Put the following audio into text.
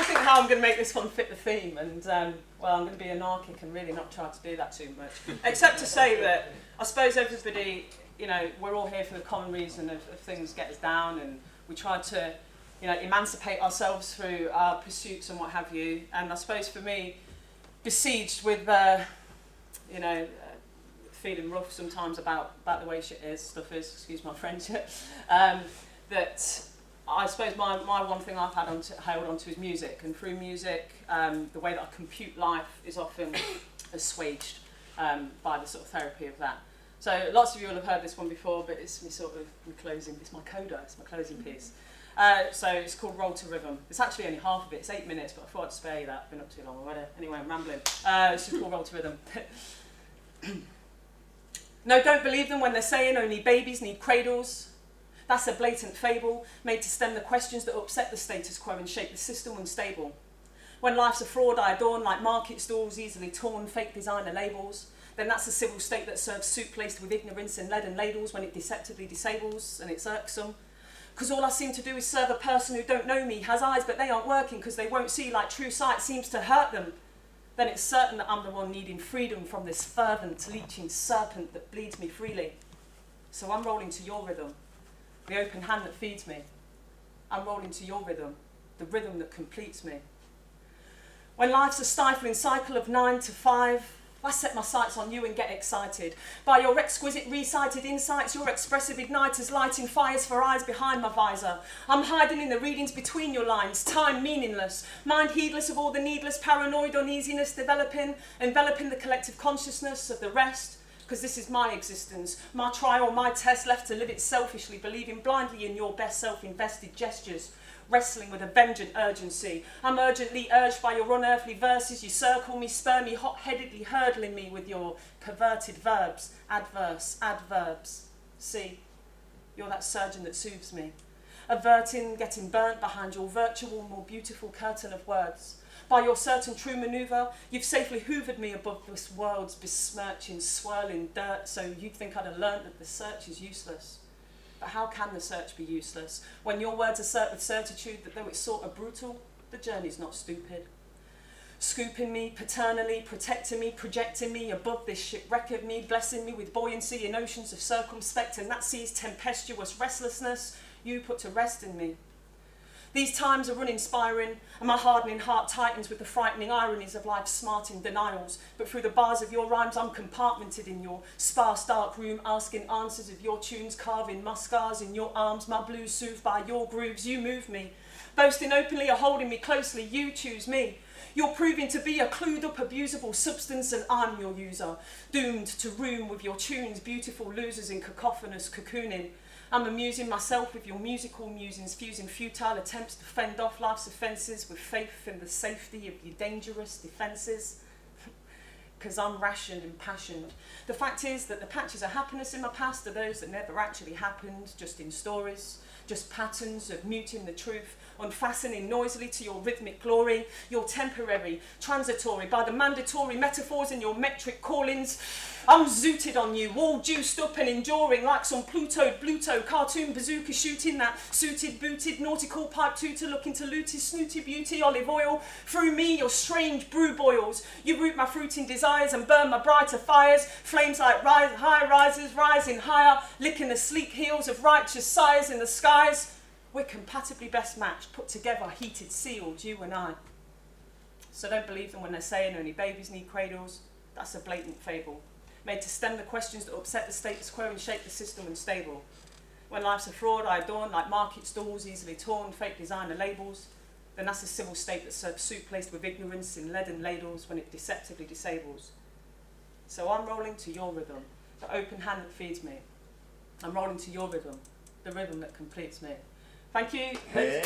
think how I'm going to make this one fit the theme, and well, I'm going to be anarchic and really not try to do that too much. Except to say that I suppose everybody, you know, we're all here for the common reason of things get us down, and we try to, you know, emancipate ourselves through our pursuits and what have you. And I suppose for me, besieged with, you know, feeling rough sometimes about the way stuff is, excuse my French, that I suppose my one thing I've held on to is music, and through music, the way that I compute life is often assuaged by the sort of therapy of that. So lots of you will have heard this one before, but it's my sort of closing, it's my coda, it's my closing piece. So it's called Roll to Rhythm. It's actually only half of it, it's 8 minutes, but I thought I'd spare you that, I've been up too long already. Anyway, I'm rambling. It's just called Roll to Rhythm. No, don't believe them when they're saying only babies need cradles. That's a blatant fable, made to stem the questions that upset the status quo and shape the system unstable. When life's a fraud I adorn like market stalls, easily torn, fake designer labels, then that's a civil state that serves soup laced with ignorance and leaden ladles when it deceptively disables, and it's irksome. Because all I seem to do is serve a person who don't know me, has eyes but they aren't working because they won't see like true sight seems to hurt them. Then it's certain that I'm the one needing freedom from this fervent, leeching serpent that bleeds me freely. So I'm rolling to your rhythm, the open hand that feeds me. I'm rolling to your rhythm, the rhythm that completes me. When life's a stifling cycle of 9 to 5, I set my sights on you and get excited. By your exquisite recited insights, your expressive igniters lighting fires for eyes behind my visor. I'm hiding in the readings between your lines, time meaningless, mind heedless of all the needless paranoid uneasiness developing, enveloping the collective consciousness of the rest. Because this is my existence, my trial, my test, left to live it selfishly, believing blindly in your best self-invested gestures, wrestling with a vengeant urgency. I'm urgently urged by your unearthly verses. You circle me, spur me, hot-headedly hurdling me with your perverted verbs, adverse, adverbs. See, you're that surgeon that soothes me, averting getting burnt behind your virtual, more beautiful curtain of words. By your certain true manoeuvre, you've safely hoovered me above this world's besmirching, swirling dirt, so you'd think I'd have learnt that the search is useless. But how can the search be useless when your words assert with certitude that though it's sort of brutal, the journey's not stupid? Scooping me, paternally, protecting me, projecting me above this shipwreck of me, blessing me with buoyancy in oceans of circumspect, and that sea's tempestuous restlessness you put to rest in me. These times are uninspiring, and my hardening heart tightens with the frightening ironies of life's smarting denials. But through the bars of your rhymes, I'm compartmented in your sparse dark room, asking answers of your tunes, carving my scars in your arms, my blues soothed by your grooves. You move me, boasting openly or holding me closely. You choose me. You're proving to be a clued up, abusable substance, and I'm your user, doomed to room with your tunes, beautiful losers in cacophonous cocooning. I'm amusing myself with your musical musings, fusing futile attempts to fend off life's offences with faith in the safety of your dangerous defences. Because I'm rationed and passioned. The fact is that the patches of happiness in my past are those that never actually happened, just in stories, just patterns of muting the truth, unfastening noisily to your rhythmic glory, your temporary, transitory, by the mandatory metaphors in your metric callings. I'm zooted on you, all juiced up and enduring like some Pluto cartoon bazooka shooting that suited, booted, nautical pipe tutor looking to loot his snooty beauty, olive oil. Through me, your strange brew boils. You root my fruiting desires and burn my brighter fires. Flames like high rises, rising higher, licking the sleek heels of righteous sires in the skies. We're compatibly best matched, put together, heated, sealed, you and I. So don't believe them when they're saying only babies need cradles. That's a blatant fable, made to stem the questions that upset the status quo and shape the system unstable. When life's a fraud I adorn like market stalls, easily torn, fake designer labels, then that's a civil state that serves soup placed with ignorance in leaden ladles when it deceptively disables. So I'm rolling to your rhythm, the open hand that feeds me. I'm rolling to your rhythm, the rhythm that completes me. Thank you. Hey.